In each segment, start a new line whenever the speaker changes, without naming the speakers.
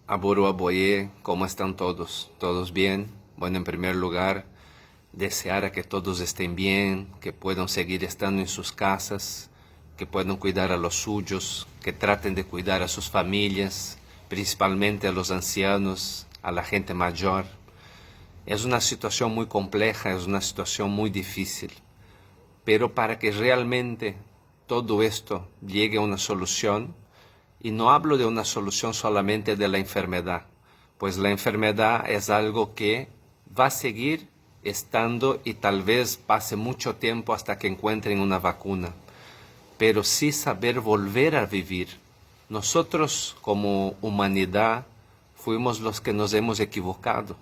Aboro Aboye, ¿cómo están todos? ¿Todos bien? Bueno, en primer lugar, desear a que todos estén bien, que puedan seguir estando en sus casas, que puedan cuidar a los suyos, que traten de cuidar a sus familias, principalmente a los ancianos, a la gente mayor. Es una situación muy compleja, es una situación muy difícil, pero para que realmente todo esto llegue a una solución, y no hablo de una solución solamente de la enfermedad, pues la enfermedad es algo que va a seguir estando y tal vez pase mucho tiempo hasta que encuentren una vacuna, pero sí saber volver a vivir. Nosotros como humanidad fuimos los que nos hemos equivocado.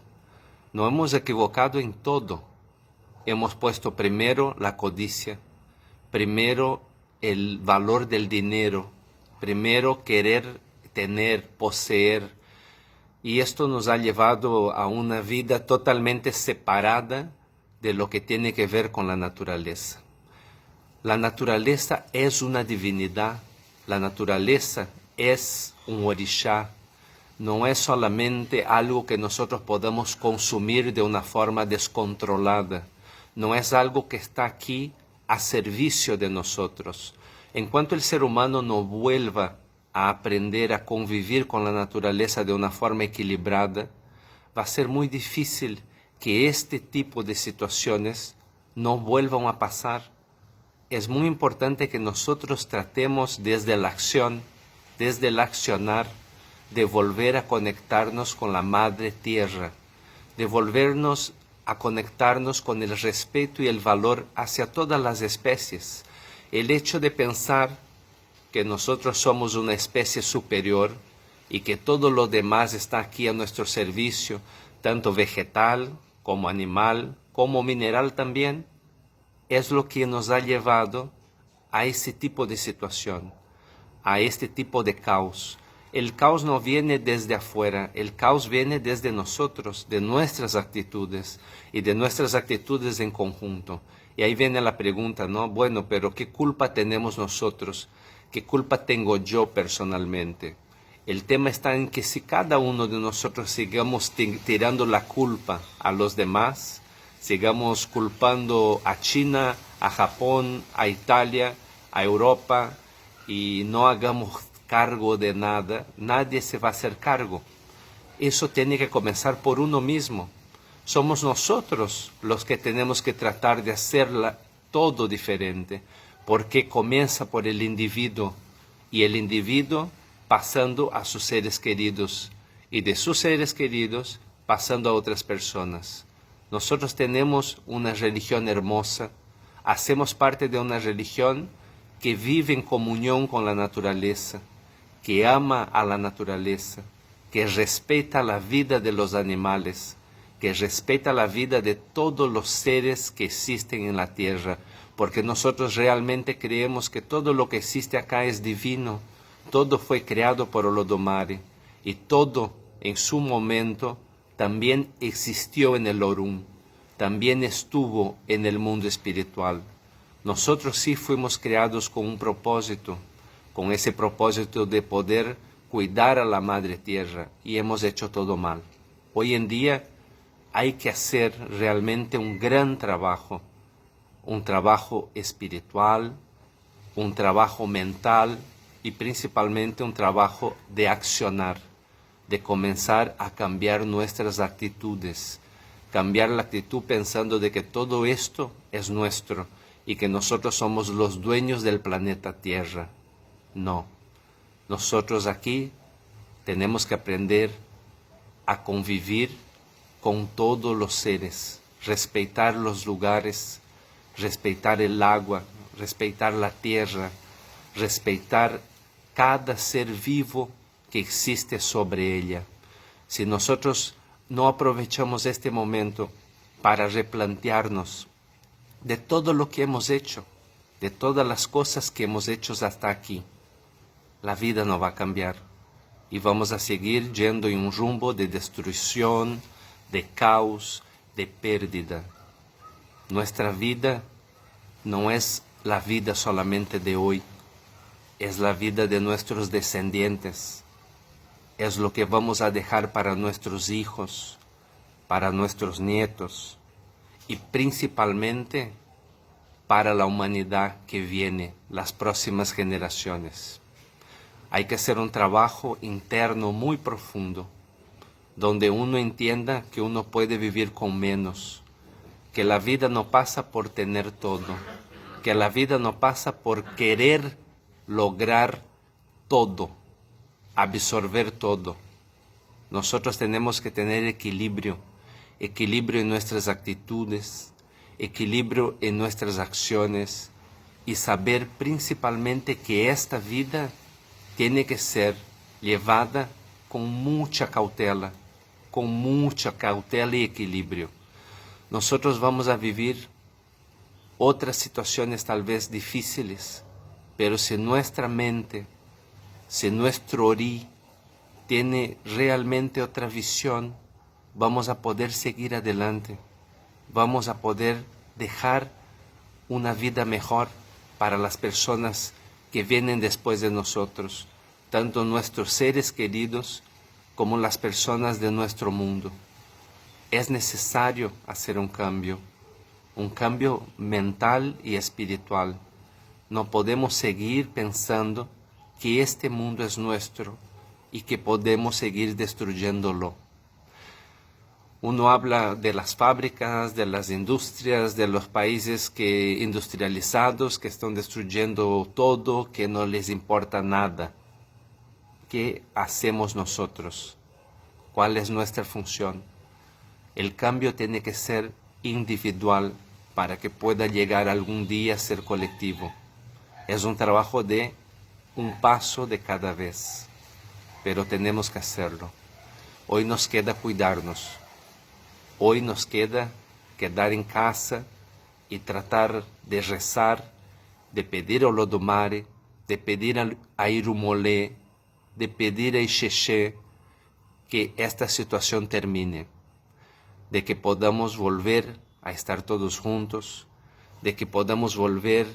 Nos hemos equivocado en todo. Hemos puesto primero la codicia, primero el valor del dinero, primero querer tener, poseer, y esto nos ha llevado a una vida totalmente separada de lo que tiene que ver con la naturaleza. La naturaleza es una divinidad, la naturaleza es un orixá, no es solamente algo que nosotros podamos consumir de una forma descontrolada, no es algo que está aquí a servicio de nosotros. En cuanto el ser humano no vuelva a aprender a convivir con la naturaleza de una forma equilibrada, va a ser muy difícil que este tipo de situaciones no vuelvan a pasar. Es muy importante que nosotros tratemos desde la acción, desde el accionar, de volver a conectarnos con la Madre Tierra, de volvernos a conectarnos con el respeto y el valor hacia todas las especies. El hecho de pensar que nosotros somos una especie superior y que todo lo demás está aquí a nuestro servicio, tanto vegetal como animal, como mineral también, es lo que nos ha llevado a ese tipo de situación, a este tipo de caos. El caos no viene desde afuera, el caos viene desde nosotros, de nuestras actitudes y de nuestras actitudes en conjunto. Y ahí viene la pregunta, ¿no? Bueno, pero ¿qué culpa tenemos nosotros? ¿Qué culpa tengo yo personalmente? El tema está en que si cada uno de nosotros sigamos tirando la culpa a los demás, sigamos culpando a China, a Japón, a Italia, a Europa, y no hagamos cargo de nada, nadie se va a hacer cargo. Eso tiene que comenzar por uno mismo. Somos nosotros los que tenemos que tratar de hacerla todo diferente, porque comienza por el individuo, y el individuo pasando a sus seres queridos, y de sus seres queridos pasando a otras personas. Nosotros tenemos una religión hermosa, hacemos parte de una religión que vive en comunión con la naturaleza, que ama a la naturaleza, que respeta la vida de los animales, que respeta la vida de todos los seres que existen en la tierra, porque nosotros realmente creemos que todo lo que existe acá es divino, todo fue creado por Olodumare, y todo en su momento también existió en el Orún, también estuvo en el mundo espiritual. Nosotros sí fuimos creados con un propósito, con ese propósito de poder cuidar a la Madre Tierra, y hemos hecho todo mal. Hoy en día hay que hacer realmente un gran trabajo, un trabajo espiritual, un trabajo mental y principalmente un trabajo de accionar, de comenzar a cambiar nuestras actitudes, cambiar la actitud pensando de que todo esto es nuestro y que nosotros somos los dueños del planeta Tierra. No, nosotros aquí tenemos que aprender a convivir con todos los seres, respetar los lugares, respetar el agua, respetar la tierra, respetar cada ser vivo que existe sobre ella. Si nosotros no aprovechamos este momento para replantearnos de todo lo que hemos hecho, de todas las cosas que hemos hecho hasta aquí, la vida no va a cambiar y vamos a seguir yendo en un rumbo de destrucción, de caos, de pérdida. Nuestra vida no es la vida solamente de hoy, es la vida de nuestros descendientes. es lo que vamos a dejar para nuestros hijos, para nuestros nietos y principalmente para la humanidad que viene, las próximas generaciones. Hay que hacer un trabajo interno muy profundo, donde uno entienda que uno puede vivir con menos, que la vida no pasa por tener todo, que la vida no pasa por querer lograr todo, absorber todo. Nosotros tenemos que tener equilibrio, equilibrio en nuestras actitudes, equilibrio en nuestras acciones y saber principalmente que esta vida tiene que ser llevada con mucha cautela y equilibrio. Nosotros vamos a vivir otras situaciones tal vez difíciles, pero si nuestra mente, si nuestro orí tiene realmente otra visión, vamos a poder seguir adelante, vamos a poder dejar una vida mejor para las personas que vienen después de nosotros, tanto nuestros seres queridos como las personas de nuestro mundo. Es necesario hacer un cambio mental y espiritual. No podemos seguir pensando que este mundo es nuestro y que podemos seguir destruyéndolo. Uno habla de las fábricas, de las industrias, de los países industrializados que están destruyendo todo, que no les importa nada. ¿Qué hacemos nosotros? ¿Cuál es nuestra función? El cambio tiene que ser individual para que pueda llegar algún día a ser colectivo. Es un trabajo de un paso de cada vez, pero tenemos que hacerlo. Hoy nos queda cuidarnos. Hoy nos queda quedar en casa y tratar de rezar, de pedir a Olodumare, de pedir a Irumolé, de pedir a Ixexé que esta situación termine, de que podamos volver a estar todos juntos, de que podamos volver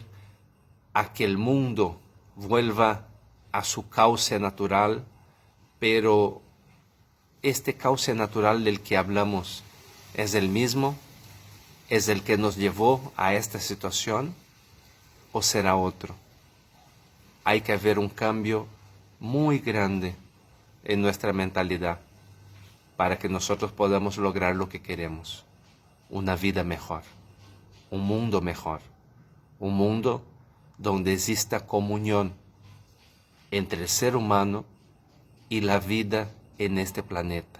a que el mundo vuelva a su cauce natural, pero este cauce natural del que hablamos, ¿es el mismo? ¿Es el que nos llevó a esta situación? ¿O será otro? Hay que haber un cambio muy grande en nuestra mentalidad para que nosotros podamos lograr lo que queremos. Una vida mejor, un mundo mejor, un mundo donde exista comunión entre el ser humano y la vida en este planeta.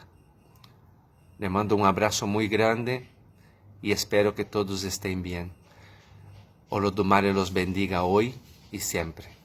Le mando un abrazo muy grande y espero que todos estén bien. Olodumare los bendiga hoy y siempre.